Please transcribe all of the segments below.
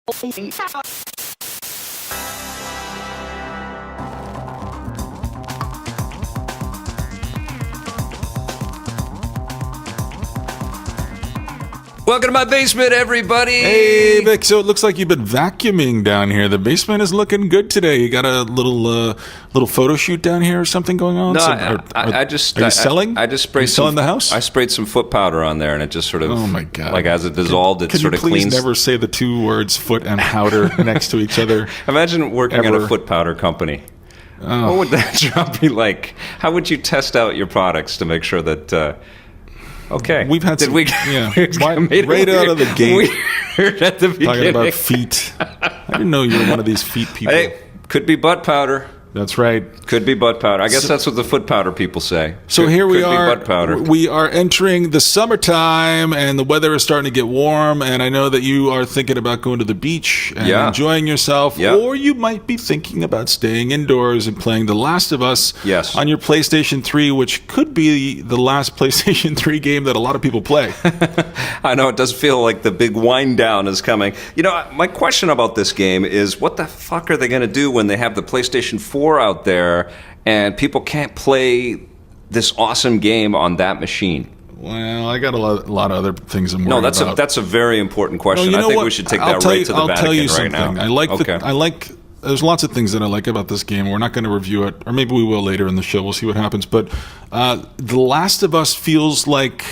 Welcome to my basement, everybody. Hey, Vic. So it looks like you've been vacuuming down here. The basement is looking good today. You got a little photo shoot down here or something going on? No, Are you selling? I just sprayed selling the house. I sprayed some foot powder on there, and it just sort of. Oh my god! Like as it dissolved, it sort of cleans. Can you please never say the two words "foot" and "powder" next to each other? Imagine working at a foot powder company. Oh. What would that job be like? How would you test out your products to make sure that? Okay. We've had some, right out of the gate. Weird at the beginning. Talking about feet. I didn't know you were one of these feet people. Hey, could be butt powder. That's right. Could be butt powder. I guess that's what the foot powder people say. So here we are. Butt powder. We are entering the summertime, and the weather is starting to get warm. And I know that you are thinking about going to the beach and enjoying yourself, or you might be thinking about staying indoors and playing The Last of Us on your PlayStation 3, which could be the last PlayStation 3 game that a lot of people play. I know, it does feel like the big wind down is coming. You know, my question about this game is, what the fuck are they going to do when they have the PlayStation 4 out there and people can't play this awesome game on that machine? Well, I got a lot of other things I'm worried about. No, that's a very important question. No, I think we should take that right to the Vatican right now. I like there's lots of things that I like about this game. We're not going to review it, or maybe we will later in the show. We'll see what happens. But The Last of Us feels like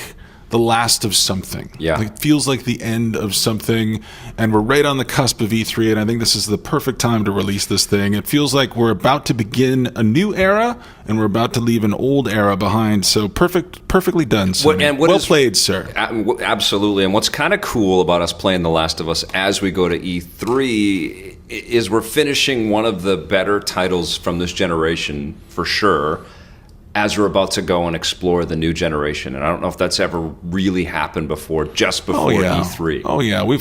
the last of something. Yeah. Like, it feels like the end of something, and we're right on the cusp of E3, and I think this is the perfect time to release this thing. It feels like we're about to begin a new era, and we're about to leave an old era behind. So perfectly done, sir. Well played, sir. Absolutely. And what's kind of cool about us playing The Last of Us as we go to E3 is we're finishing one of the better titles from this generation, for sure, as we're about to go and explore the new generation. And I don't know if that's ever really happened before, just before E3. Oh, yeah. I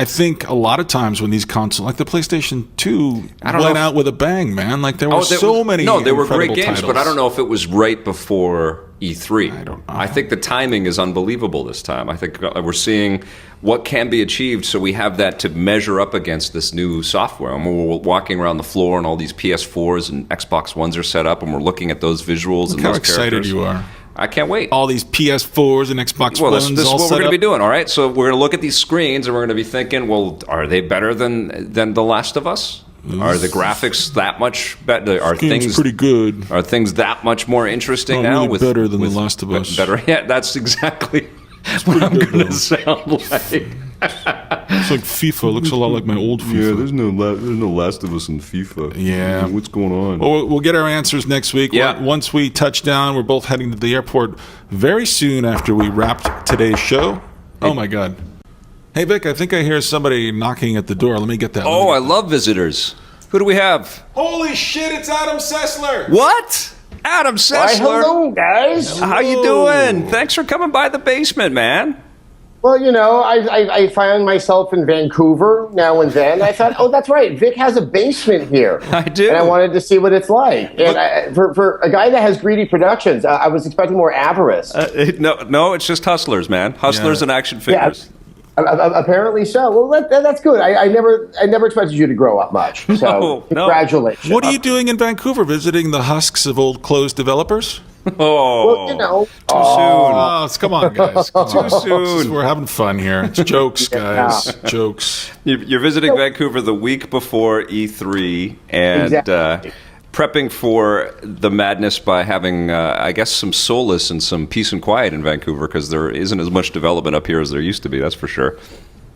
think a lot of times when these consoles, like the PlayStation 2, went out with a bang, man. Like, there were so many No, they were great games, titles. but I don't know if it was right before E3. I don't know. I think the timing is unbelievable this time. I think we're seeing what can be achieved, so we have that to measure up against this new software. And we're walking around the floor, and all these PS4s and Xbox Ones are set up, and we're looking at those visuals and those characters. How excited you are. I can't wait. All these PS4s and Xbox Ones. This is what we're going to be doing, all right? So we're going to look at these screens, and we're going to be thinking, well, are they better than The Last of Us? Are the graphics that much better? Are things pretty good? Are things that much more interesting now? Really better than The Last of Us. Better, yeah. That's exactly what I'm going to sound like. It's like FIFA. It looks a lot like my old FIFA. Yeah, there's no Last of Us in FIFA. Yeah. What's going on? Well, we'll get our answers next week. Yeah. Once we touch down, we're both heading to the airport very soon after we wrapped today's show. Oh, my God. Hey, Vic, I think I hear somebody knocking at the door. Let me get that. Oh, I love visitors. Who do we have? Holy shit, it's Adam Sessler. What? Adam Sessler. Why, hello, guys. How you doing? Thanks for coming by the basement, man. Well, you know, I find myself in Vancouver now and then. I thought, oh, that's right. Vic has a basement here. I do. And I wanted to see what it's like. And for a guy that has greedy productions, I was expecting more avarice. No, it's just hustlers, man. Hustlers and action figures. Yeah. Apparently so. Well, that's good. I never expected you to grow up much. So congratulations. What are you doing in Vancouver? Visiting the husks of old closed developers? Oh, well, you know, too soon. Oh, come on, guys. Too soon. We're having fun here. It's jokes, guys. Jokes. You're visiting Vancouver the week before E3 and prepping for the madness by having, I guess, some solace and some peace and quiet in Vancouver, because there isn't as much development up here as there used to be, that's for sure.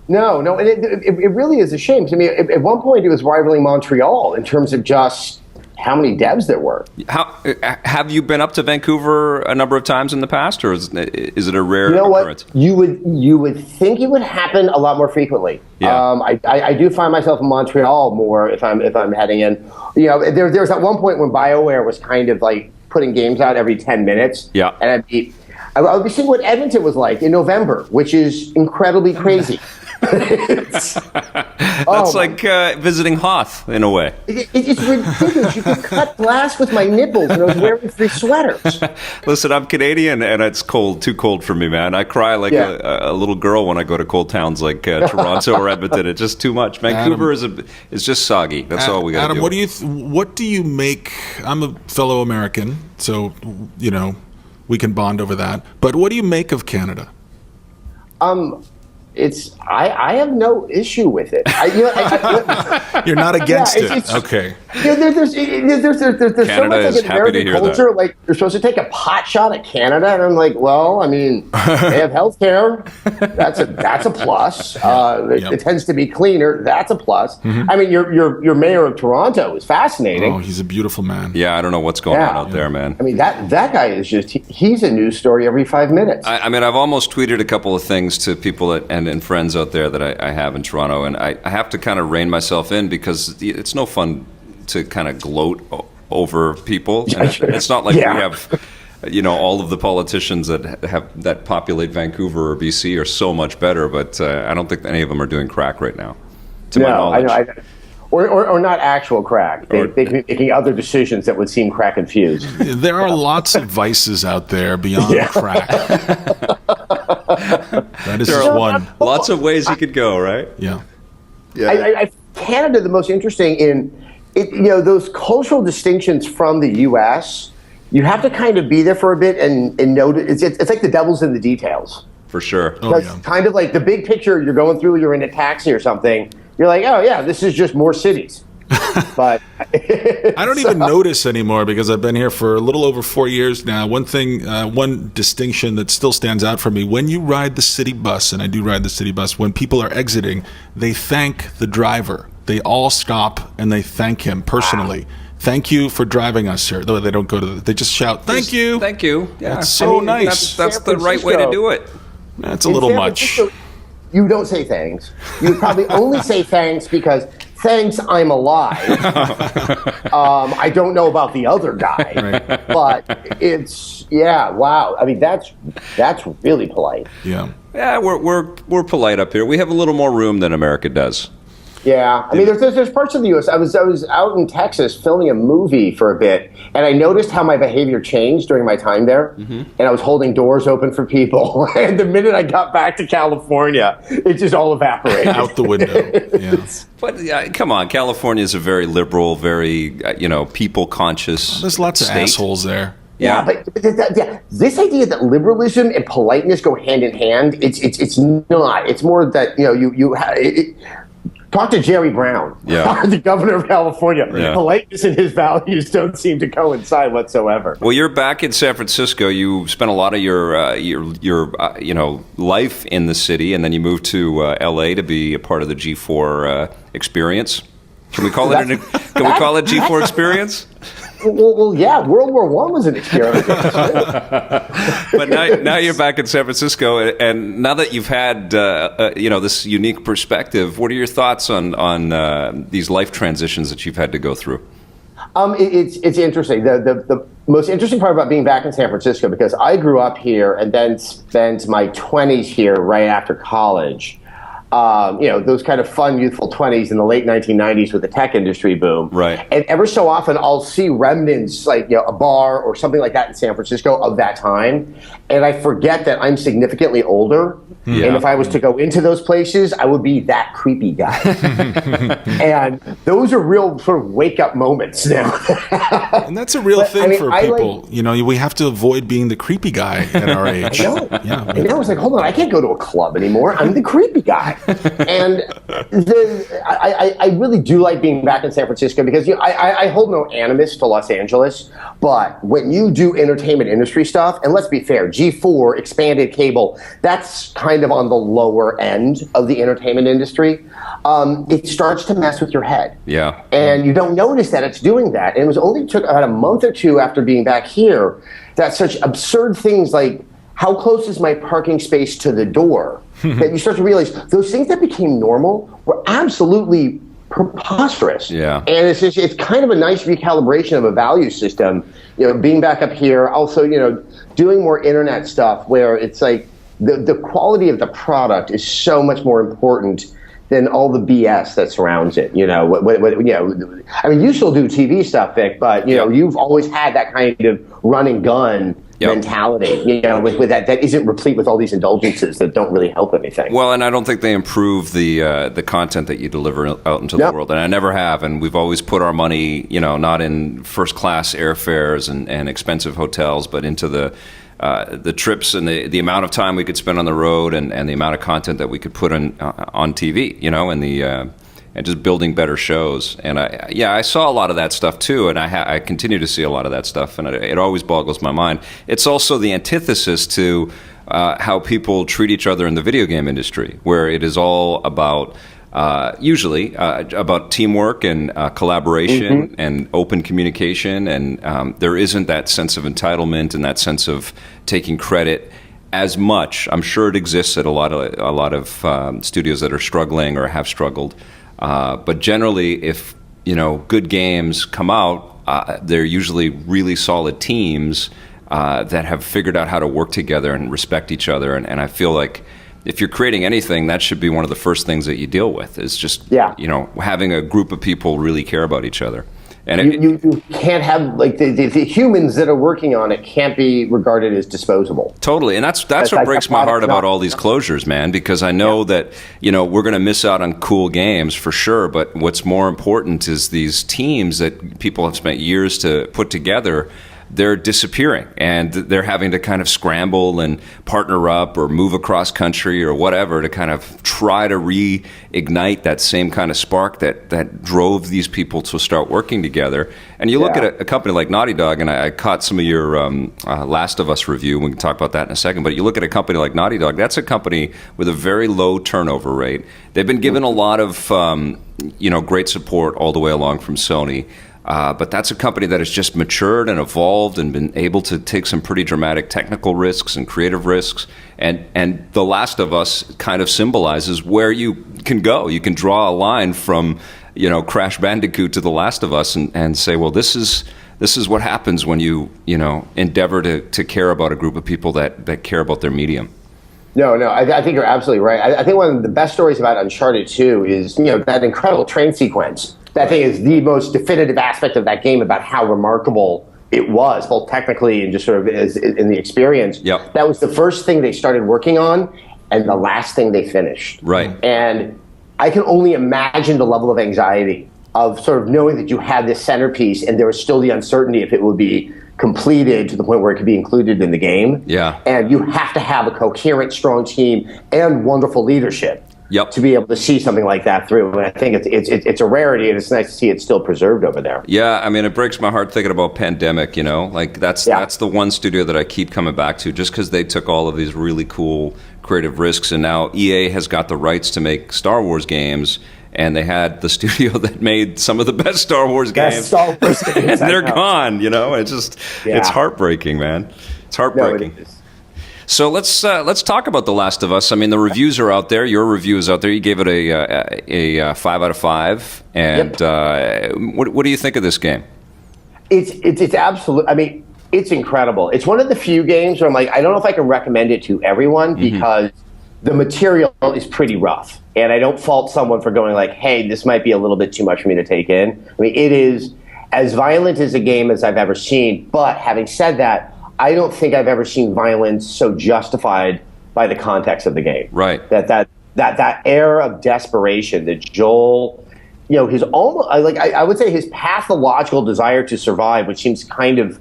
No, and it really is a shame. I mean, at one point it was rivaling Montreal in terms of just how many devs there were. Have you been up to Vancouver a number of times in the past, or is it a rare occurrence? What? You would think it would happen a lot more frequently. Yeah. I do find myself in Montreal more if I'm heading in. You know, there was at one point when BioWare was kind of like putting games out every 10 minutes. Yeah. And I would be seeing what Edmonton was like in November, which is incredibly crazy. That's like visiting Hoth in a way. It's ridiculous. You could cut glass with my nipples, and I was wearing 3 sweaters. Listen, I'm Canadian, and it's too cold for me, man. I cry like a little girl when I go to cold towns like Toronto or Edmonton. It's just too much. Vancouver is just soggy. That's all we got to do. Adam, what do you make? I'm a fellow American, so we can bond over that. But what do you make of Canada? I have no issue with it. You're not against it. Okay. There's so much like American culture. That. Like you're supposed to take a pot shot at Canada, and I'm like, well, I mean, they have healthcare. That's a plus. It tends to be cleaner. That's a plus. Mm-hmm. I mean, your mayor of Toronto is fascinating. Oh, he's a beautiful man. Yeah, I don't know what's going on out there, man. I mean, that guy is he's a news story every 5 minutes. I mean, I've almost tweeted a couple of things to people and friends out there that I have in Toronto, and I have to kind of rein myself in because it's no fun to kind of gloat over people. And it's not like we have, all of the politicians that populate Vancouver or BC are so much better, but I don't think any of them are doing crack right now, to my knowledge. I know. Or not actual crack. They could be making other decisions that would seem crack infused. There are lots of vices out there beyond crack. That is just one. Lots of ways you could go, right? Yeah. Canada, the most interesting in it, those cultural distinctions from the U.S., you have to kind of be there for a bit and notice. It's like the devil's in the details. For sure. Kind of like the big picture you're going through, you're in a taxi or something. You're like, oh, yeah, this is just more cities. But I don't even notice anymore because I've been here for a little over 4 years now. One distinction that still stands out for me, when you ride the city bus, and I do ride the city bus, when people are exiting, they thank the driver. They all stop and they thank him personally. Wow. Thank you for driving us, sir. Though they don't go to they just shout, thank you. Thank you. Yeah. That's so nice. That's the right way to do it. That's a little much. You don't say thanks. You probably only say thanks because thanks, I'm alive. I don't know about the other guy, but it's wow. I mean, that's really polite. Yeah, we're polite up here. We have a little more room than America does. Yeah, I mean, there's parts of the U.S. I was out in Texas filming a movie for a bit, and I noticed how my behavior changed during my time there. Mm-hmm. And I was holding doors open for people, and the minute I got back to California, it just all evaporated out the window. Yeah. But come on, California is a very liberal, very people conscious. There's lots of assholes there. Yeah, but this idea that liberalism and politeness go hand in hand, it's not. It's more that talk to Jerry Brown, the governor of California. Yeah. Politeness and his values don't seem to coincide whatsoever. Well, you're back in San Francisco. You spent a lot of your life in the city, and then you moved to L.A. to be a part of the G4 experience. Can we call it G4 experience? Well, yeah. World War I was an experience. But now you're back in San Francisco, and now that you've had this unique perspective, what are your thoughts on these life transitions that you've had to go through? It's interesting. The most interesting part about being back in San Francisco, because I grew up here and then spent my 20s here right after college. Those kind of fun, youthful 20s in the late 1990s with the tech industry boom. Right. And ever so often I'll see remnants, like a bar or something like that in San Francisco of that time. And I forget that I'm significantly older. Yeah. And if I was to go into those places, I would be that creepy guy. And those are real sort of wake-up moments now. And that's a real thing for people. We have to avoid being the creepy guy at our age. I know. Yeah, and I was like, hold on, I can't go to a club anymore. I'm the creepy guy. And I really do like being back in San Francisco because I hold no animus to Los Angeles, but when you do entertainment industry stuff, and let's be fair, G4, expanded cable, that's kind of on the lower end of the entertainment industry. It starts to mess with your head. Yeah. And you don't notice that it's doing that. And it was only took about a month or two after being back here that such absurd things like how close is my parking space to the door that you start to realize those things that became normal were absolutely preposterous. Yeah. And it's kind of a nice recalibration of a value system, being back up here, also, doing more internet stuff where it's like, the quality of the product is so much more important than all the BS that surrounds it. You know, I mean, you still do TV stuff, Vic, but you know, you've always had that kind of run and gun mentality, you know, with that isn't replete with all these indulgences that don't really help anything. Well, and I don't think they improve the content that you deliver out into the world, and I never have. And we've always put our money, you know, not in first class airfares and expensive hotels, but into the trips and the amount of time we could spend on the road and the amount of content that we could put on TV, you know, and just building better shows. And I saw a lot of that stuff too, and I continue to see a lot of that stuff, and it always boggles my mind. It's also the antithesis to how people treat each other in the video game industry, where it is all about usually about teamwork and collaboration and open communication, and there isn't that sense of entitlement and that sense of taking credit as much. I'm sure it exists at a lot of studios that are struggling or have struggled, but generally, if you know good games come out, they're usually really solid teams that have figured out how to work together and respect each other, and I feel like if you're creating anything, that should be one of the first things that you deal with, is just, you know, having a group of people really care about each other. And you can't have, like, the humans that are working on it can't be regarded as disposable. Totally. And that's what breaks my heart about all these closures, man, because I know that, you know, we're going to miss out on cool games for sure. But what's more important is these teams that people have spent years to put together. They're disappearing, and they're having to kind of scramble and partner up or move across country or whatever to kind of try to reignite that same kind of spark that drove these people to start working together. And you look at a company like Naughty Dog, and I caught some of your Last of Us review. We can talk about that in a second. But you look at a company like Naughty Dog, that's a company with a very low turnover rate. They've been given a lot of great support all the way along from Sony. But that's a company that has just matured and evolved and been able to take some pretty dramatic technical risks and creative risks. And The Last of Us kind of symbolizes where you can go. You can draw a line from, you know, Crash Bandicoot to The Last of Us and say, well, this is what happens when you endeavor to care about a group of people that care about their medium. No, I think you're absolutely right. I think one of the best stories about Uncharted 2 is, you know, that incredible train sequence. That thing is the most definitive aspect of that game about how remarkable it was, both technically and just sort of as in the experience. Yep. That was the first thing they started working on and the last thing they finished. Right. And I can only imagine the level of anxiety of sort of knowing that you had this centerpiece and there was still the uncertainty if it would be completed to the point where it could be included in the game. Yeah. And you have to have a coherent, strong team and wonderful leadership. Yep. To be able to see something like that through. And I think it's a rarity, and it's nice to see it still preserved over there. Yeah, I mean, it breaks my heart thinking about Pandemic, you know? Like, that's the one studio that I keep coming back to, just because they took all of these really cool creative risks, and now EA has got the rights to make Star Wars games, and they had the studio that made some of the best Star Wars games. Star Wars games, and they're gone, you know? It's just, it's heartbreaking, man. It's heartbreaking. No, it is. So let's talk about The Last of Us. I mean, the reviews are out there. Your review is out there. You gave it a 5 out of 5. And what do you think of this game? It's absolute. I mean, it's incredible. It's one of the few games where I'm like, I don't know if I can recommend it to everyone because the material is pretty rough, and I don't fault someone for going like, hey, this might be a little bit too much for me to take in. I mean, it is as violent as a game as I've ever seen. But having said that, I don't think I've ever seen violence so justified by the context of the game. Right. That air of desperation that Joel, you know, his almost like I would say his pathological desire to survive, which seems kind of,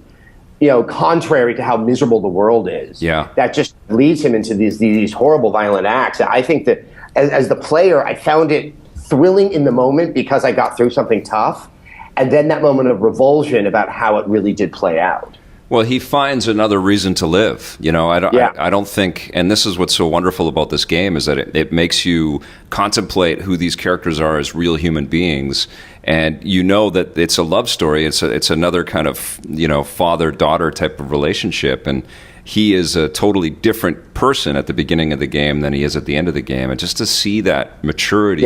you know, contrary to how miserable the world is. Yeah. That just leads him into these horrible violent acts. I think that as the player, I found it thrilling in the moment because I got through something tough, and then that moment of revulsion about how it really did play out. Well, he finds another reason to live. You know, I don't think, and this is what's so wonderful about this game, is that it makes you contemplate who these characters are as real human beings, and you know that it's a love story. It's another kind of, you know, father-daughter type of relationship, and he is a totally different person at the beginning of the game than he is at the end of the game, and just to see that maturity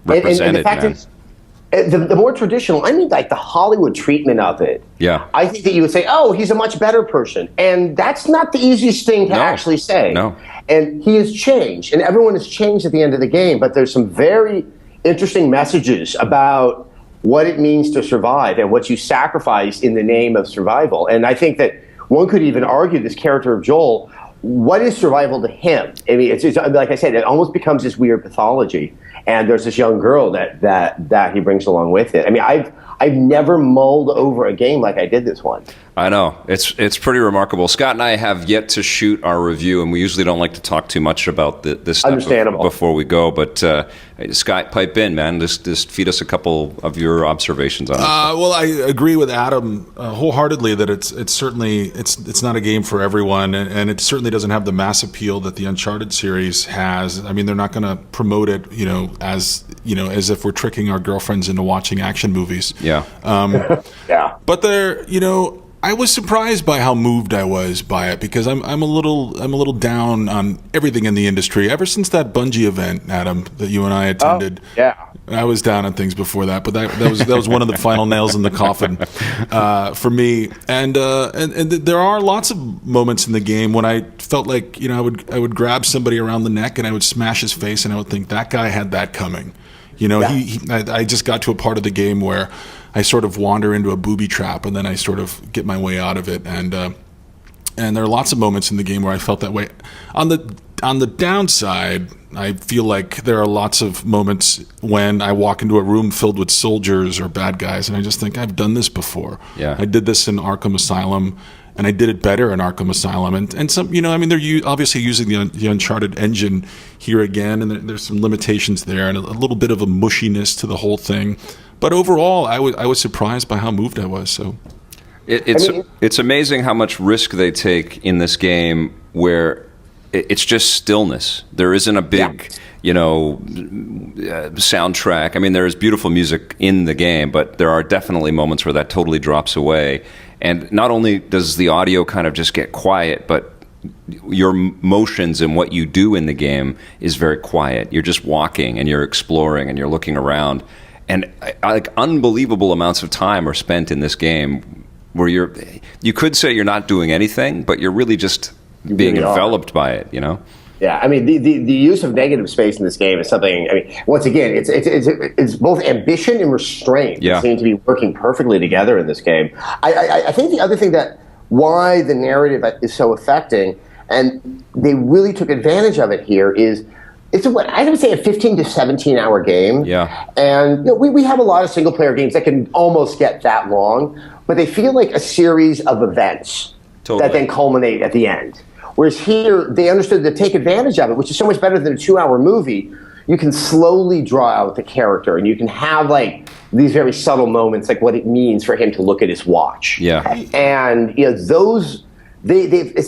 represented, and the fact man. Is, the more traditional, I mean, like the Hollywood treatment of it. Yeah. I think that you would say, oh, he's a much better person. And that's not the easiest thing to actually say. No. And he has changed, and everyone has changed at the end of the game, but there's some very interesting messages about what it means to survive and what you sacrifice in the name of survival. And I think that one could even argue this character of Joel, what is survival to him? I mean, it's like I said, it almost becomes this weird pathology. And there's this young girl that he brings along with it. I mean, I've never mulled over a game like I did this one. I know. It's pretty remarkable. Scott and I have yet to shoot our review, and we usually don't like to talk too much about this stuff before we go. But Scott, pipe in, man. Just feed us a couple of your observations on it. Well, I agree with Adam wholeheartedly that it's certainly it's not a game for everyone, and it certainly doesn't have the mass appeal that the Uncharted series has. I mean, they're not going to promote it, as if we're tricking our girlfriends into watching action movies. Yeah. Yeah. But I was surprised by how moved I was by it, because I'm a little down on everything in the industry ever since that Bungie event, Adam, that you and I attended. Oh, yeah. I was down on things before that, but that was one of the final nails in the coffin for me. And there are lots of moments in the game when I felt like I would grab somebody around the neck and I would smash his face, and I would think that guy had that coming. I just got to a part of the game where I sort of wander into a booby trap, and then I sort of get my way out of it. And there are lots of moments in the game where I felt that way. On the downside, I feel like there are lots of moments when I walk into a room filled with soldiers or bad guys, and I just think, I've done this before. Yeah. I did this in Arkham Asylum, and I did it better in Arkham Asylum. And some, they're obviously using the Uncharted engine here again, and there's some limitations there, and a little bit of a mushiness to the whole thing. But overall, I was surprised by how moved I was. So it's amazing how much risk they take in this game, where it's just stillness. There isn't a big, soundtrack. I mean, there is beautiful music in the game, but there are definitely moments where that totally drops away. And not only does the audio kind of just get quiet, but your motions and what you do in the game is very quiet. You're just walking and you're exploring and you're looking around. And like unbelievable amounts of time are spent in this game where you could say you're not doing anything, but you're really just being enveloped by it, Yeah, I mean, the use of negative space in this game is something. I mean, once again, it's both ambition and restraint. Yeah. That seem to be working perfectly together in this game. I think the other thing why the narrative is so affecting, and they really took advantage of it here, is it's I would say a 15 to 17 hour game. Yeah. And we have a lot of single player games that can almost get that long, but they feel like a series of events that then culminate at the end. Whereas here, they understood to take advantage of it, which is so much better than a 2-hour movie. You can slowly draw out the character, and you can have like these very subtle moments, like what it means for him to look at his watch. Yeah. And those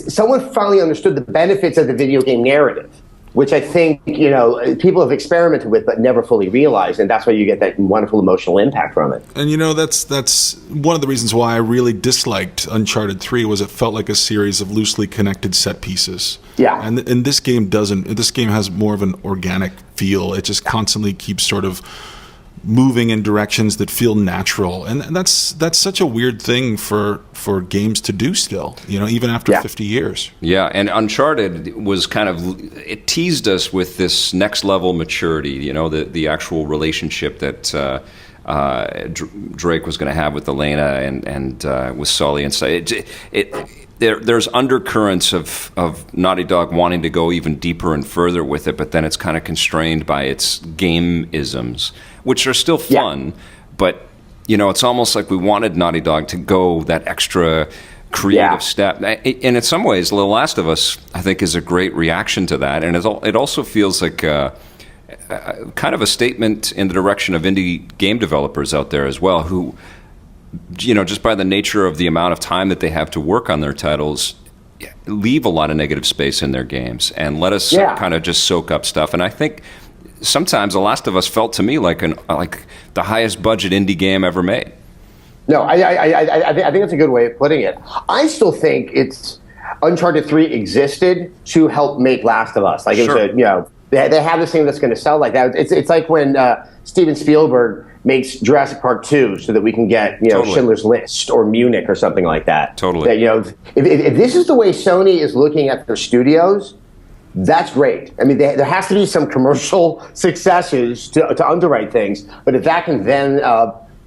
someone finally understood the benefits of the video game narrative, which I think people have experimented with but never fully realized, and that's why you get that wonderful emotional impact from it. And that's one of the reasons why I really disliked Uncharted 3 was it felt like a series of loosely connected set pieces. Yeah. And this game doesn't. This game has more of an organic feel. It just constantly keeps sort of moving in directions that feel natural, and that's such a weird thing for games to do still, even after 50 years. Yeah, and Uncharted was it teased us with this next level maturity, the actual relationship that Drake was going to have with Elena and with Sully and stuff. There's undercurrents of Naughty Dog wanting to go even deeper and further with it, but then it's kind of constrained by its game-isms, which are still fun, but it's almost like we wanted Naughty Dog to go that extra creative step. And in some ways, The Last of Us, I think, is a great reaction to that, and it also feels like kind of a statement in the direction of indie game developers out there as well, who, just by the nature of the amount of time that they have to work on their titles, leave a lot of negative space in their games and let us kind of just soak up stuff. And I think sometimes The Last of Us felt to me like the highest budget indie game ever made. No, I think that's a good way of putting it. I still think Uncharted 3 existed to help make Last of Us. Like it was they have this thing that's going to sell like that. It's like when Steven Spielberg makes Jurassic Park 2 so that we can get, Totally. Schindler's List or Munich or something like that. Totally. That, if this is the way Sony is looking at their studios, that's great. I mean, there has to be some commercial successes to underwrite things, but if that can then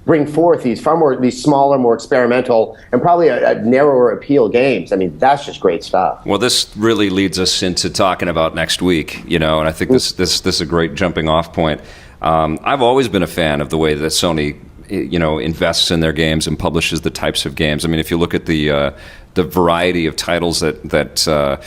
bring forth these smaller, more experimental, and probably a narrower appeal games, I mean, that's just great stuff. Well, this really leads us into talking about next week, and I think this is a great jumping off point. I've always been a fan of the way that Sony, invests in their games and publishes the types of games. I mean, if you look at the variety of titles that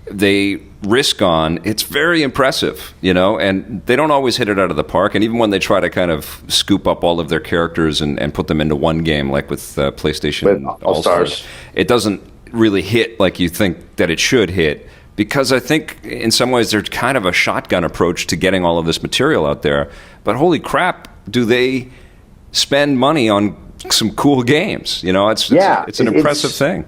they risk on, it's very impressive, and they don't always hit it out of the park. And even when they try to kind of scoop up all of their characters and put them into one game, like with PlayStation All-Stars, it doesn't really hit like you think that it should hit. Because I think in some ways there's kind of a shotgun approach to getting all of this material out there. But holy crap, do they spend money on some cool games? It's an impressive thing.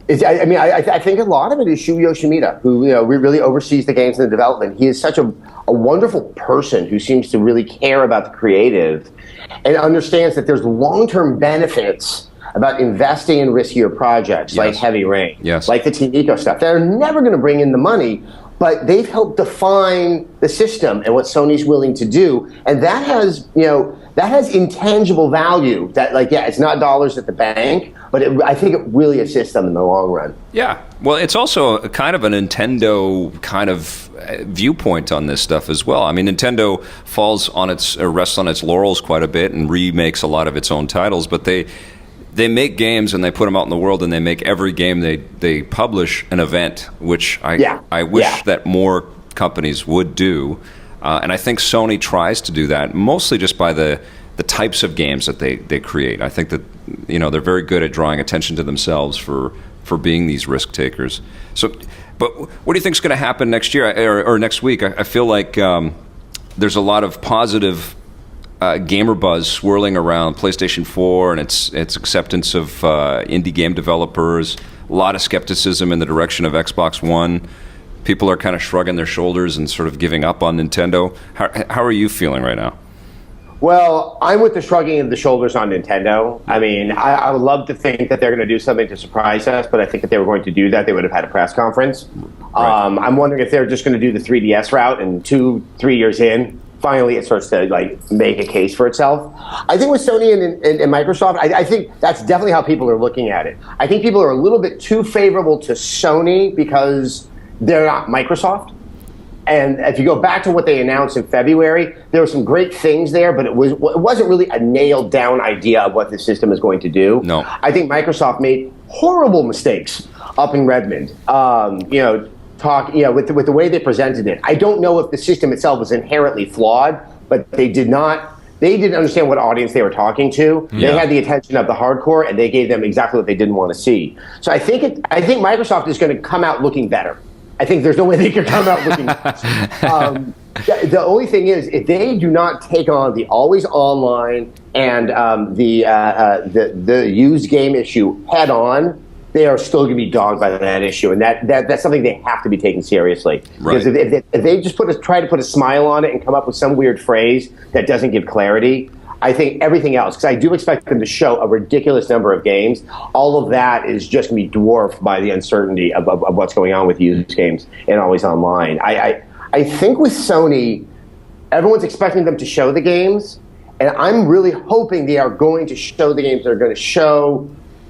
I think a lot of it is Shuyo Yoshimura, who really oversees the games and the development. He is such a wonderful person who seems to really care about the creative and understands that there's long-term benefits about investing in riskier projects like Heavy Rain, like the Team Eco stuff. They're never going to bring in the money, but they've helped define the system and what Sony's willing to do, and that has intangible value. That it's not dollars at the bank, but I think it really assists them in the long run. Yeah. Well, it's also a kind of a Nintendo kind of viewpoint on this stuff as well. I mean, Nintendo rests on its laurels quite a bit and remakes a lot of its own titles, but they make games and they put them out in the world, and they make every game they publish an event, which I wish that more companies would do. And I think Sony tries to do that, mostly just by the types of games that they create. I think that they're very good at drawing attention to themselves for being these risk takers. So, but what do you think is going to happen next year or next week? I feel like there's a lot of positive gamer buzz swirling around PlayStation 4 and its acceptance of indie game developers. A lot of skepticism in the direction of Xbox One. People are kind of shrugging their shoulders and sort of giving up on Nintendo. How are you feeling right now? Well, I'm with the shrugging of the shoulders on Nintendo. I mean, I would love to think that they're going to do something to surprise us, but I think if they were going to do that, they would have had a press conference. Right. I'm wondering if they're just going to do the 3DS route, and 2-3 years in, finally it starts to make a case for itself. I think with Sony and Microsoft, I think that's definitely how people are looking at it. I think people are a little bit too favorable to Sony because they're not Microsoft. And if you go back to what they announced in February, there were some great things there, but it wasn't really a nailed down idea of what the system is going to do. No. I think Microsoft made horrible mistakes up in Redmond. With the way they presented it. I don't know if the system itself was inherently flawed, but they didn't understand what audience they were talking to. Yeah. They had the attention of the hardcore, and they gave them exactly what they didn't want to see. So I think Microsoft is going to come out looking better. I think there's no way they could come out looking worse. The only thing is, if they do not take on the always online and the used game issue head on, they are still going to be dogged by that issue, and that's something they have to be taken seriously. Right. Because if they just try to put a smile on it and come up with some weird phrase that doesn't give clarity, I think everything else, because I do expect them to show a ridiculous number of games, all of that is just going to be dwarfed by the uncertainty of what's going on with used games and always online. I think with Sony, everyone's expecting them to show the games, and I'm really hoping they are going to show the games that are going to show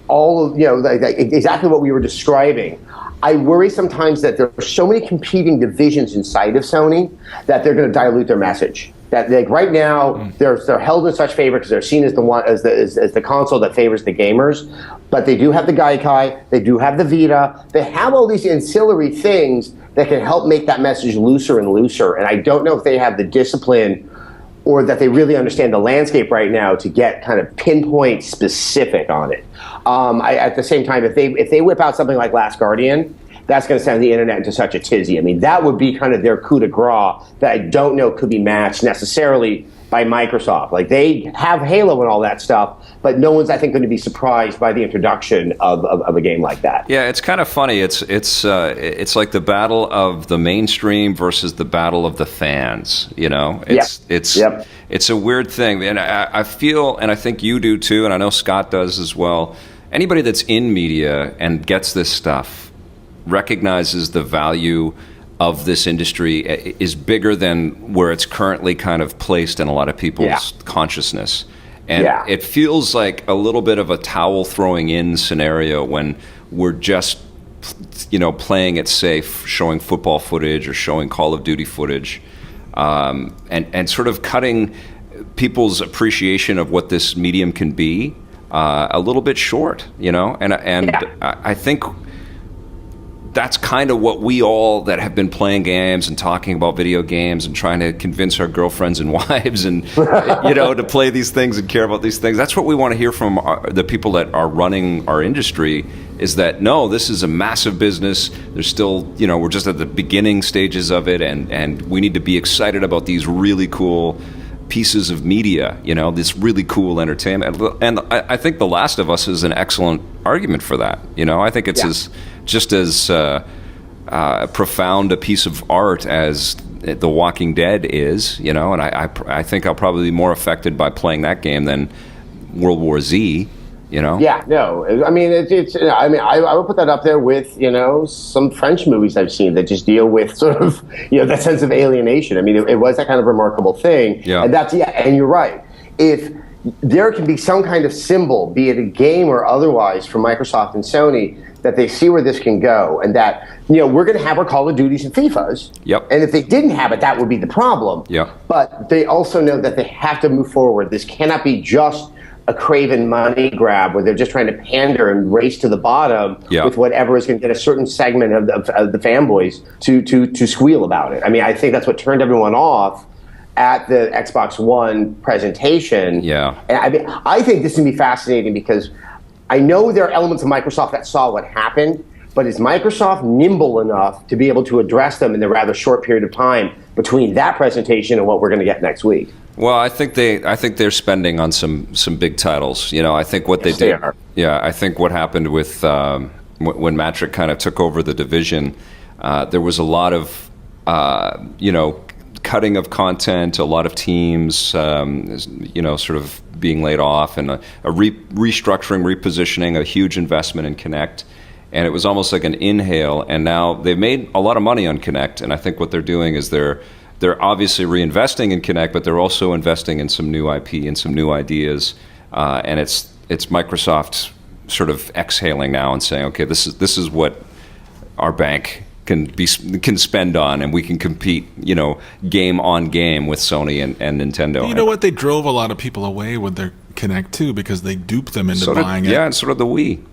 all of, exactly what we were describing. I worry sometimes that there are so many competing divisions inside of Sony that they're going to dilute their message. That right now they're held in such favor because they're seen as the console that favors the gamers, but they do have the Gaikai, they do have the Vita, they have all these ancillary things that can help make that message looser and looser. And I don't know if they have the discipline or that they really understand the landscape right now to get kind of pinpoint specific on it. At the same time, if they whip out something like Last Guardian that's going to send the internet into such a tizzy. I mean, that would be kind of their coup de grace that I don't know could be matched necessarily by Microsoft. Like, they have Halo and all that stuff, but no one's, I think, going to be surprised by the introduction of a game like that. Yeah, it's kind of funny. It's like the battle of the mainstream versus the battle of the fans. You know, it's a weird thing, and I feel, and I think you do too, and I know Scott does as well. Anybody that's in media and gets this stuff recognizes the value of this industry is bigger than where it's currently kind of placed in a lot of people's consciousness. And it feels like a little bit of a towel throwing in scenario when we're just, playing it safe, showing football footage or showing Call of Duty footage, and sort of cutting people's appreciation of what this medium can be a little bit short, and I think that's kind of what we all that have been playing games and talking about video games and trying to convince our girlfriends and wives and to play these things and care about these things. That's what we want to hear from the people that are running our industry, is that no, this is a massive business. There's still, we're just at the beginning stages of it, and we need to be excited about these really cool pieces of media, this really cool entertainment. And I think The Last of Us is an excellent argument for that. I think it's just as profound a piece of art as The Walking Dead is, and I think I'll probably be more affected by playing that game than World War Z. Yeah, no. I mean, I would put that up there with, some French movies I've seen that just deal with sort of, that sense of alienation. I mean, it was that kind of remarkable thing. Yeah. And and you're right. If there can be some kind of symbol, be it a game or otherwise, from Microsoft and Sony, that they see where this can go, and that, we're going to have our Call of Duties and FIFAs. Yep. And if they didn't have it, that would be the problem. Yep. But they also know that they have to move forward. This cannot be just a craven money grab where they're just trying to pander and race to the bottom with whatever is going to get a certain segment of the fanboys to squeal about it. I mean, I think that's what turned everyone off at the Xbox One presentation. Yeah. And I think this is going to be fascinating because I know there are elements of Microsoft that saw what happened, but is Microsoft nimble enough to be able to address them in the rather short period of time between that presentation and what we're going to get next week? Well, I think they're spending on some big titles. I think what they did. Yeah, I think what happened with when Matrick kind of took over the division, there was a lot of cutting of content, a lot of teams, sort of being laid off, and a restructuring, repositioning, a huge investment in Kinect. And it was almost like an inhale. And now they've made a lot of money on Kinect. And I think what they're doing is they're obviously reinvesting in Kinect, but they're also investing in some new IP and some new ideas. And it's Microsoft sort of exhaling now and saying, okay, this is what our bank can spend on, and we can compete, game on game with Sony and Nintendo. You know what? They drove a lot of people away with their Kinect too, because they duped them into buying it. Yeah, and sort of the Wii.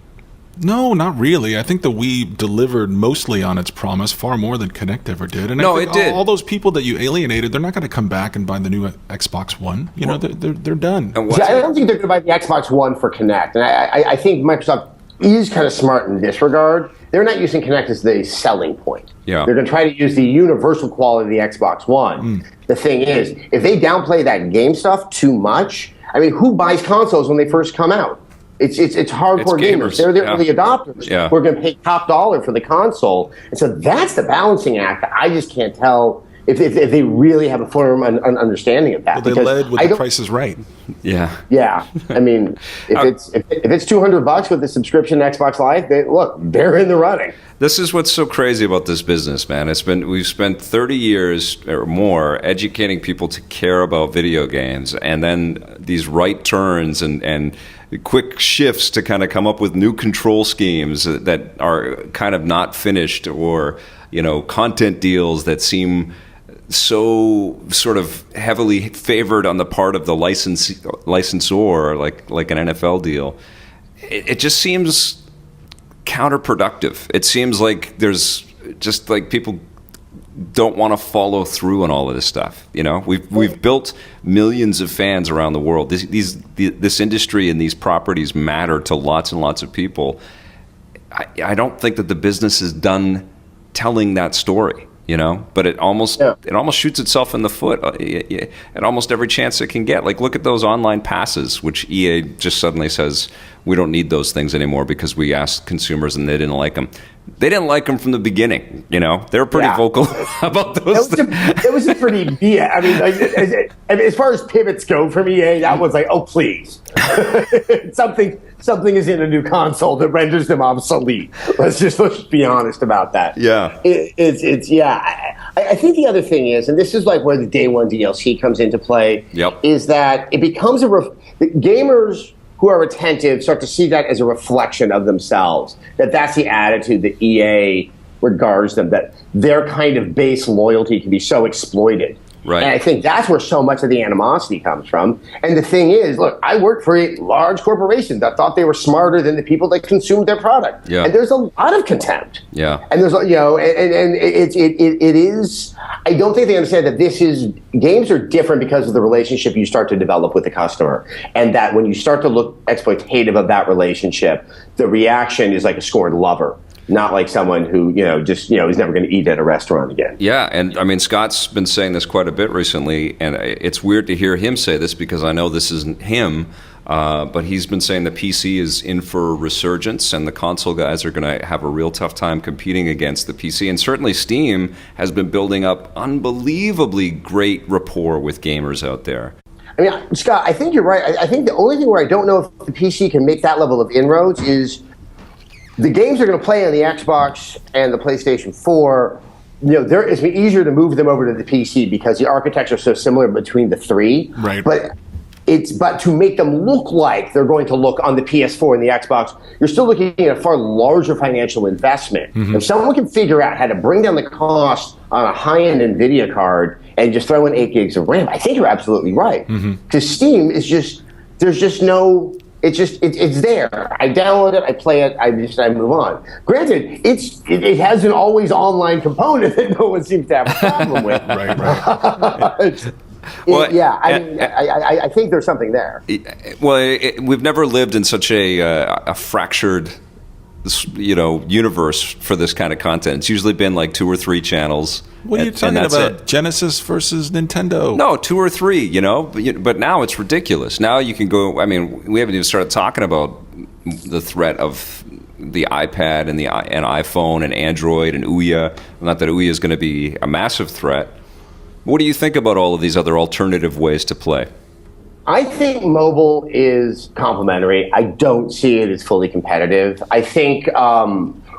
No, not really. I think the Wii delivered mostly on its promise, far more than Kinect ever did. And it did. All those people that you alienated, they're not going to come back and buy the new Xbox One. They're done. I don't think they're going to buy the Xbox One for Kinect. And I think Microsoft is kind of smart in this regard. They're not using Kinect as the selling point. Yeah. They're going to try to use the universal quality of the Xbox One. The thing is, if they downplay that game stuff too much, I mean, who buys consoles when they first come out? It's hardcore gamers. They're the early adopters. Yeah. We're going to pay top dollar for the console. And so that's the balancing act that I just can't tell if they really have a firm understanding of that. Well, they led with The Price is Right. Yeah. Yeah. I mean, if it's $200 with the subscription to Xbox Live, they're in the running. This is what's so crazy about this business, man. We've spent 30 years or more educating people to care about video games, and then these right turns and quick shifts to kind of come up with new control schemes that are kind of not finished, or content deals that seem so sort of heavily favored on the part of the licensor, like an NFL deal. It just seems counterproductive. It seems like there's just like people don't want to follow through on all of this stuff. We've built millions of fans around the world. This industry and these properties matter to lots and lots of people. I don't think that the business is done telling that story. But it almost shoots itself in the foot at almost every chance it can get. Like, look at those online passes, which EA just suddenly says we don't need those things anymore because we asked consumers and they didn't like them. They didn't like them from the beginning. They were pretty vocal about those. It was a pretty I mean, as far as pivots go from EA, that was like, oh please, something is in a new console that renders them obsolete. Let's just be honest about that. Yeah, I think the other thing is, and this is like where the day one DLC comes into play. Yep. Is that it becomes gamers who are attentive start to see that as a reflection of themselves. That's the attitude that EA regards them. That their kind of base loyalty can be so exploited. Right. And I think that's where so much of the animosity comes from. And the thing is, look, I worked for a large corporation that thought they were smarter than the people that consumed their product. Yeah. And there's a lot of contempt. Yeah. And there's, and it is, I don't think they understand that games are different because of the relationship you start to develop with the customer. And that when you start to look exploitative of that relationship, the reaction is like a scorned lover. Not like someone who, is never going to eat at a restaurant again. Yeah, and I mean, Scott's been saying this quite a bit recently, and it's weird to hear him say this because I know this isn't him, but he's been saying the PC is in for a resurgence, and the console guys are going to have a real tough time competing against the PC. And certainly Steam has been building up unbelievably great rapport with gamers out there. I mean, Scott, I think you're right. I think the only thing where I don't know if the PC can make that level of inroads is the games are going to play on the Xbox and the PlayStation 4. It's been easier to move them over to the PC because the architecture is so similar between the three. Right. But to make them look like they're going to look on the PS4 and the Xbox, you're still looking at a far larger financial investment. Mm-hmm. If someone can figure out how to bring down the cost on a high-end NVIDIA card and just throw in 8 gigs of RAM, I think you're absolutely right. Because Steam is there's just no. It's there. I download it, I play it, I move on. Granted, it has an always online component that no one seems to have a problem with. Right. I think there's something there. Well, we've never lived in such a fractured, universe for this kind of content. It's usually been like 2 or 3 channels. What are you talking about? Genesis versus Nintendo? No, 2 or 3, But now it's ridiculous. Now you can go, I mean, we haven't even started talking about the threat of the iPad and and iPhone and Android and Ouya. Not that Ouya is going to be a massive threat. What do you think about all of these other alternative ways to play? I think mobile is complementary. I don't see it as fully competitive. I think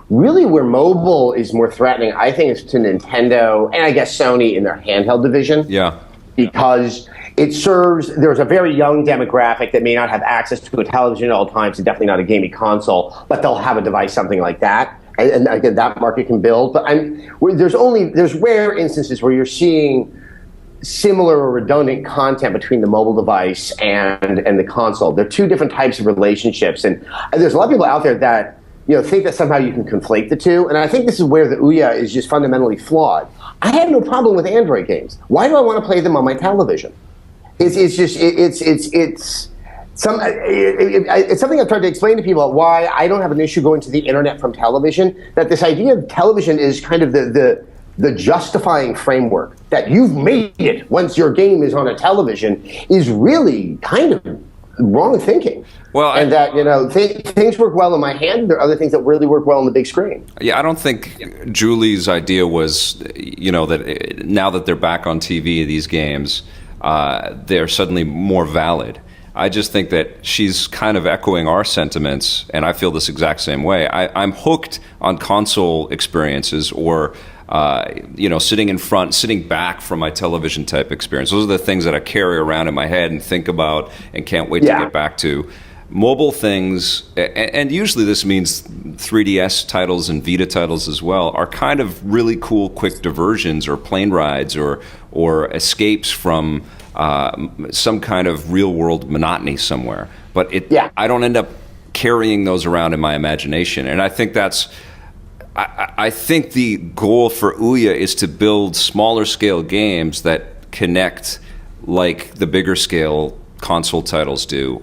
really where mobile is more threatening, I think it's to Nintendo and I guess Sony in their handheld division. Yeah. Because there's a very young demographic that may not have access to a television at all times and definitely not a gaming console, but they'll have a device, something like that. And again, that market can build. But there's rare instances where you're seeing similar or redundant content between the mobile device and the console. They're 2 different types of relationships. And there's a lot of people out there that think that somehow you can conflate the 2. And I think this is where the Ouya is just fundamentally flawed. I have no problem with Android games. Why do I want to play them on my television? It's something I've tried to explain to people why I don't have an issue going to the internet from television. That this idea of television is kind of the justifying framework that you've made it once your game is on a television is really kind of wrong thinking. Well, and things work well in my hand. There are other things that really work well on the big screen. Yeah, I don't think Julie's idea was, that now that they're back on TV, these games, they're suddenly more valid. I just think that she's kind of echoing our sentiments, and I feel this exact same way. I'm hooked on console experiences or sitting back from my television type experience. Those are the things that I carry around in my head and think about and can't wait to get back to. Mobile things, and usually this means 3DS titles and Vita titles as well, are kind of really cool quick diversions or plane rides or escapes from some kind of real world monotony somewhere. But I don't end up carrying those around in my imagination. And I think I think the goal for Ouya is to build smaller scale games that connect like the bigger scale console titles do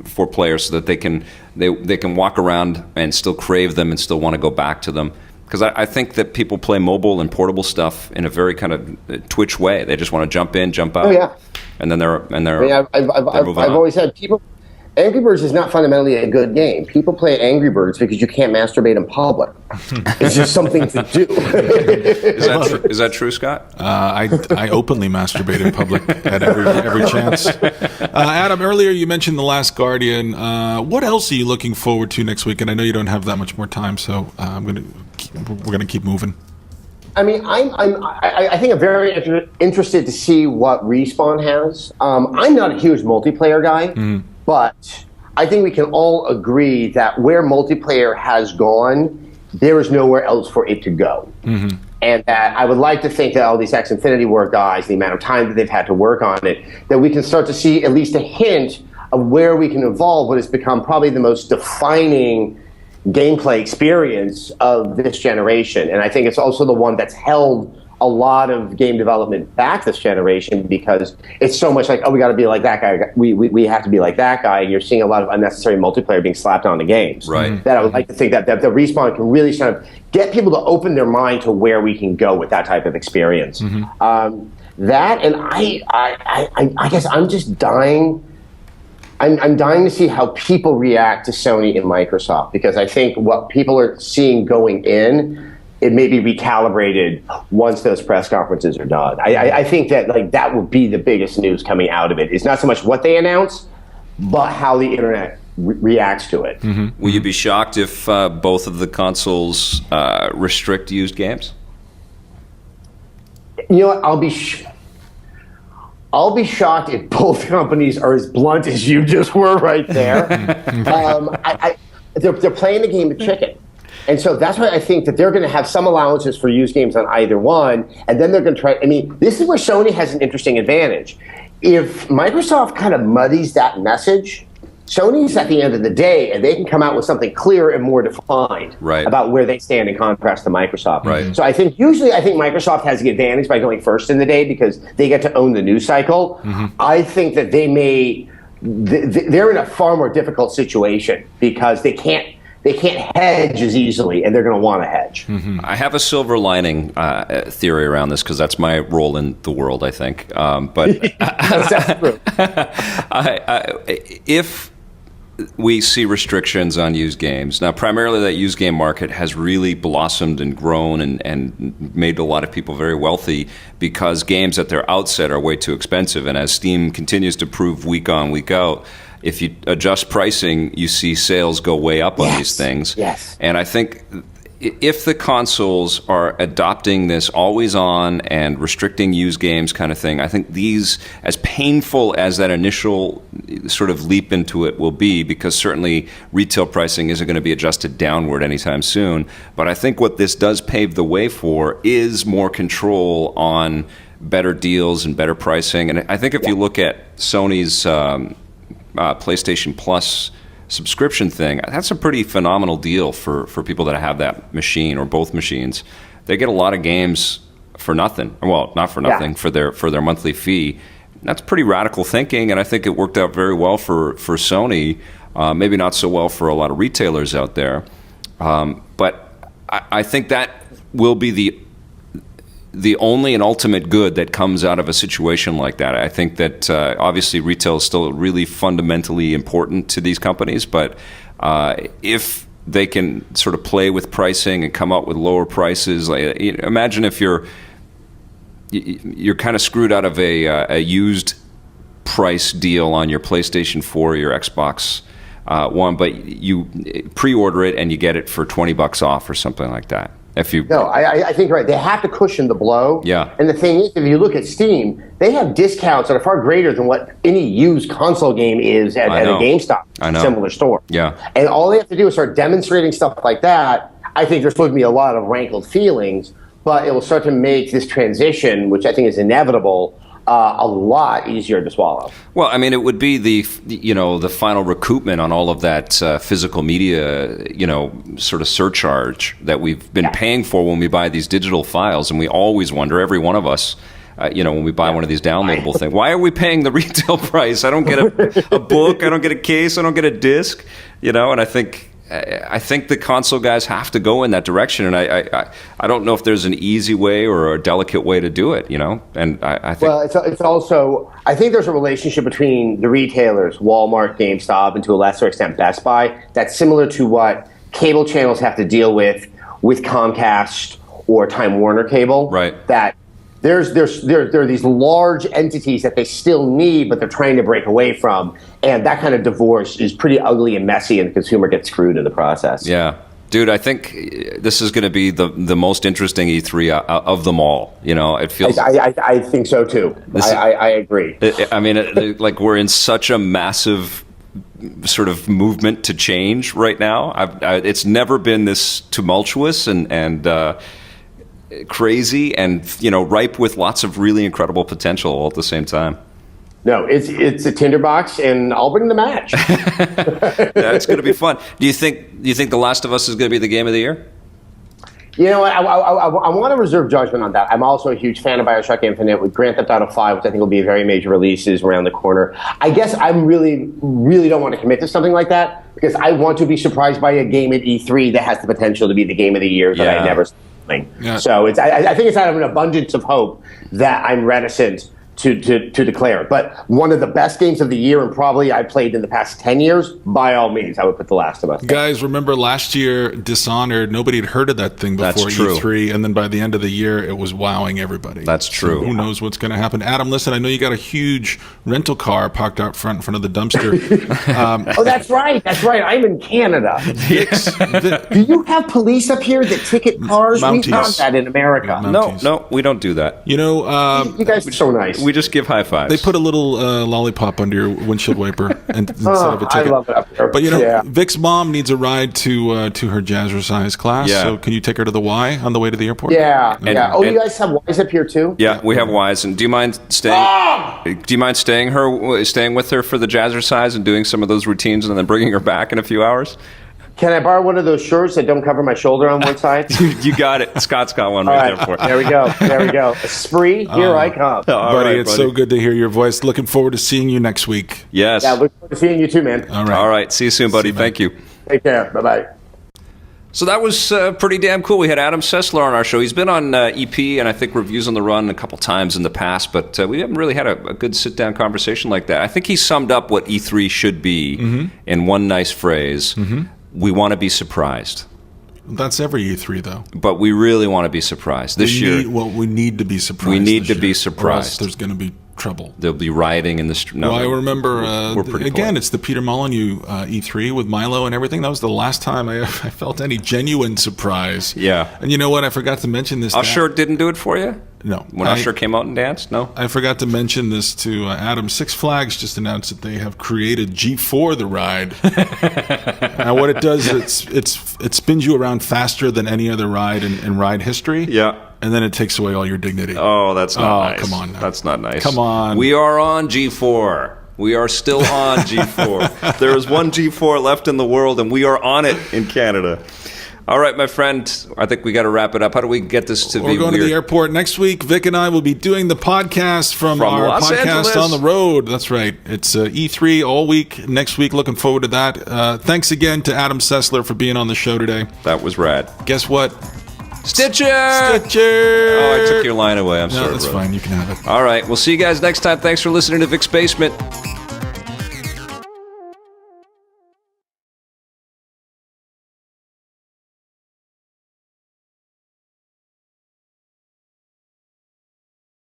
for players, so that they can walk around and still crave them and still want to go back to them. Because I think that people play mobile and portable stuff in a very kind of Twitch way. They just want to jump in, jump out, and then they're. I've always said people. Angry Birds is not fundamentally a good game. People play Angry Birds because you can't masturbate in public. It's just something to do. Is that true, Scott? I openly masturbate in public at every chance. Adam, earlier you mentioned The Last Guardian. What else are you looking forward to next week? And I know you don't have that much more time, so we're gonna keep moving. I mean, I think I'm very interested to see what Respawn has. I'm not a huge multiplayer guy. But I think we can all agree that where multiplayer has gone, there is nowhere else for it to go. And that I would like to think that all these X-Infinity War guys, the amount of time that they've had to work on it, that we can start to see at least a hint of where we can evolve what has become probably the most defining gameplay experience of this generation. And I think it's also the one that's held a lot of game development back this generation, because it's so much like, oh, we got to be like that guy. We have to be like that guy. And you're seeing a lot of unnecessary multiplayer being slapped onto games. Right. That I would like to think that the Respawn can really kind of get people to open their mind to where we can go with that type of experience. That, and I guess I'm just dying. I'm dying to see how people react to Sony and Microsoft, because I think what people are seeing going in, it may be recalibrated once those press conferences are done. I think that that will be the biggest news coming out of it. It's not so much what they announce, but how the internet reacts to it. Will you be shocked if both of the consoles restrict used games? You know what? I'll be shocked if both companies are as blunt as you just were right there. They're playing the game of chicken. And so that's why I think that they're going to have some allowances for used games on either one, and then they're going to try. I mean, this is where Sony has an interesting advantage. If Microsoft kind of muddies that message, Sony's at the end of the day, and they can come out with something clear and more defined about where they stand in contrast to Microsoft. So I think Microsoft has the advantage by going first in the day because they get to own the news cycle. I think that they're in a far more difficult situation because they can't hedge as easily, and they're going to want to hedge. I have a silver lining theory around this because that's my role in the world, I think. But that's true. If we see restrictions on used games, now primarily that used game market has really blossomed and grown and made a lot of people very wealthy because games at their outset are way too expensive. And as Steam continues to prove week on, week out, if you adjust pricing, you see sales go way up on these things. And I think if the consoles are adopting this always on and restricting used games kind of thing, I think these, as painful as that initial sort of leap into it will be, because certainly retail pricing isn't going to be adjusted downward anytime soon, but I think what this does pave the way for is more control on better deals and better pricing. And I think if you look at Sony's PlayStation Plus subscription thing, that's a pretty phenomenal deal for people that have that machine or both machines. They get a lot of games for nothing. Well, not for nothing, for their monthly fee. That's pretty radical thinking, and I think it worked out very well for Sony. Maybe not so well for a lot of retailers out there. But I think that will be the only and ultimate good that comes out of a situation like that. I think that obviously retail is still really fundamentally important to these companies, but if they can sort of play with pricing and come up with lower prices, like, imagine if you're kind of screwed out of a used price deal on your PlayStation 4 or your Xbox One, but you pre-order it and you get it for $20 off or something like that. I think you're right. They have to cushion the blow. And the thing is, if you look at Steam, they have discounts that are far greater than what any used console game is at a GameStop, similar store. And all they have to do is start demonstrating stuff like that. I think there's supposed to be a lot of rankled feelings, but it will start to make this transition, which I think is inevitable, a lot easier to swallow. Well, I mean, it would be the final recoupment on all of that physical media, sort of surcharge that we've been paying for when we buy these digital files, and we always wonder, every one of us, when we buy one of these downloadable things. Why are we paying the retail price? I don't get a book, I don't get a case, I don't get a disc, and I think the console guys have to go in that direction, and I don't know if there's an easy way or a delicate way to do it, and I think... Well, it's also, I think there's a relationship between the retailers, Walmart, GameStop, and to a lesser extent Best Buy, that's similar to what cable channels have to deal with Comcast or Time Warner Cable. Right. That there are these large entities that they still need, but they're trying to break away from. And that kind of divorce is pretty ugly and messy, and the consumer gets screwed in the process. Yeah. Dude, I think this is going to be the most interesting E3 of them all. It feels... I think so, too. I agree. Like we're in such a massive sort of movement to change right now. It's never been this tumultuous and crazy and ripe with lots of really incredible potential all at the same time. No, it's a tinderbox, and I'll bring the match. That's going to be fun. Do you think The Last of Us is going to be the game of the year? You know what? I want to reserve judgment on that. I'm also a huge fan of BioShock Infinite with Grand Theft Auto 5, which I think will be a very major release, is around the corner. I guess I really don't want to commit to something like that because I want to be surprised by a game at E3 that has the potential to be the game of the year that I never seen. Yeah. So I think it's out of an abundance of hope that I'm reticent to declare. But one of the best games of the year, and probably I played in the past 10 years, by all means, I would put The Last of Us. Guys, remember last year, Dishonored, nobody had heard of that thing before E3, and then by the end of the year, it was wowing everybody. That's true. So who knows what's going to happen. Adam, listen, I know you got a huge rental car parked out front in front of the dumpster. Oh, that's right. I'm in Canada. Do you have police up here that ticket cars? Mounties. We found that in America. No, we don't do that. You guys are so nice. We just give high fives. They put a little lollipop under your windshield wiper instead of a ticket. I love it up there. But Vic's mom needs a ride to her jazzercise class. Yeah. So can you take her to the Y on the way to the airport? Yeah. You guys have Ys up here too? Yeah, we have Ys. And do you mind staying? Do you mind staying with her for the jazzercise and doing some of those routines and then bringing her back in a few hours? Can I borrow one of those shirts that don't cover my shoulder on one side? You got it. Scott's got one right there for you. There we go. Spree, here I come. Buddy, it's so good to hear your voice. Looking forward to seeing you next week. Yes. Yeah, look forward to seeing you too, man. All right. See you soon, buddy. Thank you. Take care. Bye-bye. So that was pretty damn cool. We had Adam Sessler on our show. He's been on EP and I think Reviews on the Run a couple times in the past, but we haven't really had a good sit-down conversation like that. I think he summed up what E3 should be in one nice phrase. We want to be surprised. That's every E3, though. But we really want to be surprised. This year... we need to be surprised. We need to be surprised. There's going to be trouble. There'll be rioting in the street. No, I remember, again, it's the Peter Molyneux E3 with Milo and everything. That was the last time I felt any genuine surprise. Yeah. And you know what? I forgot to mention this. Usher didn't do it for you? No. When Usher came out and danced? No? I forgot to mention this to Adam. Six Flags just announced that they have created G4 the ride. Now what it does is it spins you around faster than any other ride in ride history. Yeah. And then it takes away all your dignity. Oh, that's not nice. Come on now. That's not nice. Come on. We are on G4. We are still on G4. There is one G4 left in the world, and we are on it in Canada. All right, my friend, I think we got to wrap it up. How do we get this to be We're going to the airport. Next week, Vic and I will be doing the podcast from our Los podcast Angeles. on the road. That's right. It's E3 all week. Next week, looking forward to that. Thanks again to Adam Sessler for being on the show today. That was rad. Guess what? Stitcher! Stitcher! Oh, I took your line away. I'm sorry. No, that's brother. fine. You can have it. All right. We'll see you guys next time. Thanks for listening to Vic's Basement.